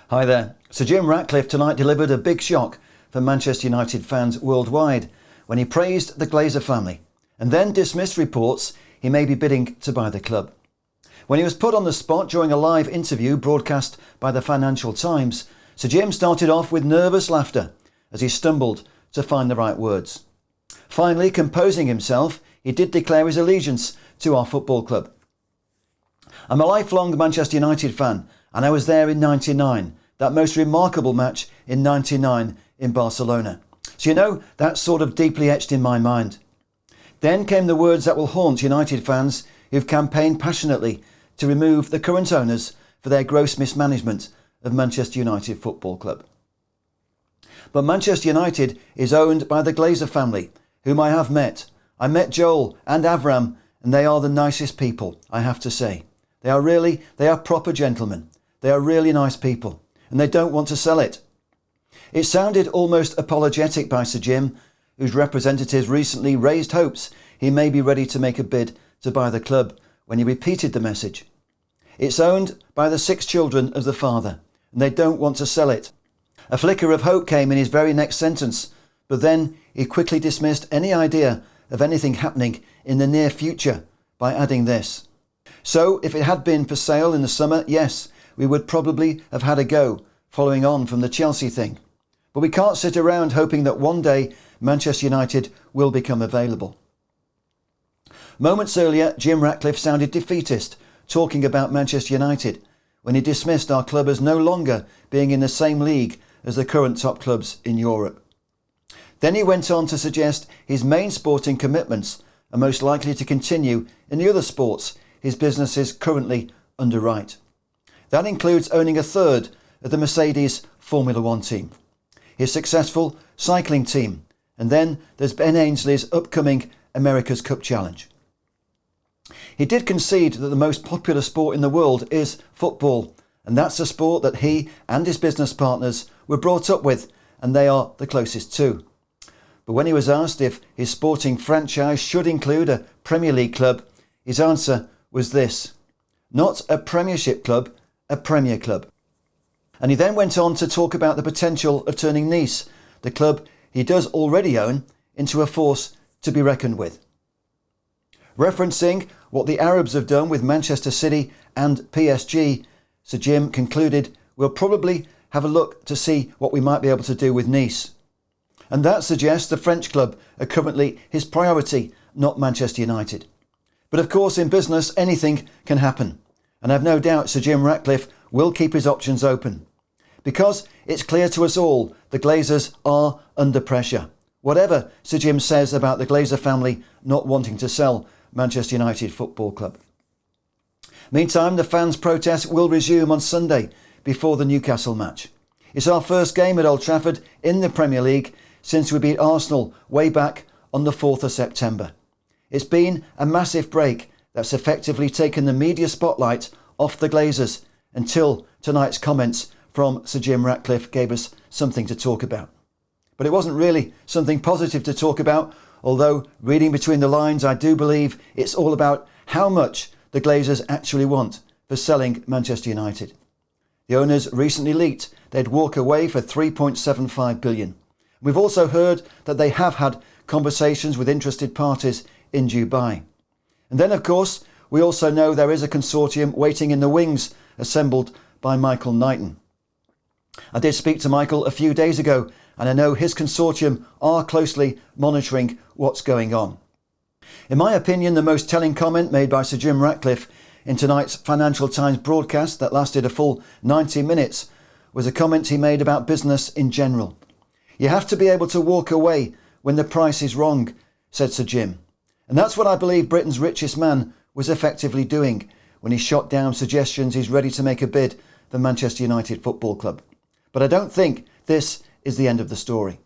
Hi there. Sir Jim Ratcliffe tonight delivered a big shock for Manchester United fans worldwide when he praised the Glazer family and then dismissed reports he may be bidding to buy the club. When he was put on the spot during a live interview broadcast by the Financial Times, Sir Jim started off with nervous laughter as he stumbled to find the right words. Finally, composing himself, he did declare his allegiance to our football club. I'm a lifelong Manchester United fan, and I was there in '99, that most remarkable match in '99 in Barcelona. So you know, that's sort of deeply etched in my mind. Then came the words that will haunt United fans who've campaigned passionately to remove the current owners for their gross mismanagement of Manchester United Football Club. But Manchester United is owned by the Glazer family, whom I have met. I met Joel and Avram, and they are the nicest people, I have to say. They are proper gentlemen. They are really nice people, and they don't want to sell it. It sounded almost apologetic by Sir Jim, whose representatives recently raised hopes he may be ready to make a bid to buy the club when he repeated the message. It's owned by the 6 children of the father, and they don't want to sell it. A flicker of hope came in his very next sentence, but then he quickly dismissed any idea of anything happening in the near future by adding this. So, if it had been for sale in the summer, yes, we would probably have had a go, following on from the Chelsea thing. But we can't sit around hoping that one day Manchester United will become available. Moments earlier, Jim Ratcliffe sounded defeatist, talking about Manchester United, when he dismissed our club as no longer being in the same league as the current top clubs in Europe. Then he went on to suggest his main sporting commitments are most likely to continue in the other sports his business is currently underwrite. That includes owning a third of the Mercedes Formula One team, his successful cycling team, and then there's Ben Ainsley's upcoming America's Cup Challenge. He did concede that the most popular sport in the world is football, and that's a sport that he and his business partners were brought up with, and they are the closest to. But when he was asked if his sporting franchise should include a Premier League club, his answer was this: not a Premiership club, a Premier club. And he then went on to talk about the potential of turning Nice, the club he does already own, into a force to be reckoned with. Referencing what the Arabs have done with Manchester City and PSG, Sir Jim concluded, we'll probably have a look to see what we might be able to do with Nice. And that suggests the French club are currently his priority, not Manchester United. But of course, in business, anything can happen. And I've no doubt Sir Jim Ratcliffe will keep his options open. Because it's clear to us all the Glazers are under pressure. Whatever Sir Jim says about the Glazer family not wanting to sell Manchester United Football Club. Meantime, the fans' protests will resume on Sunday before the Newcastle match. It's our first game at Old Trafford in the Premier League since we beat Arsenal way back on the 4th of September. It's been a massive break that's effectively taken the media spotlight off the Glazers until tonight's comments from Sir Jim Ratcliffe gave us something to talk about. But it wasn't really something positive to talk about, although reading between the lines I do believe it's all about how much the Glazers actually want for selling Manchester United. The owners recently leaked they'd walk away for $3.75 billion. We've also heard that they have had conversations with interested parties in Dubai. And then, of course, we also know there is a consortium waiting in the wings assembled by Michael Knighton. I did speak to Michael a few days ago, and I know his consortium are closely monitoring what's going on. In my opinion, the most telling comment made by Sir Jim Ratcliffe in tonight's Financial Times broadcast that lasted a full 90 minutes was a comment he made about business in general. You have to be able to walk away when the price is wrong, said Sir Jim. And that's what I believe Britain's richest man was effectively doing when he shot down suggestions he's ready to make a bid for Manchester United Football Club. But I don't think this is the end of the story.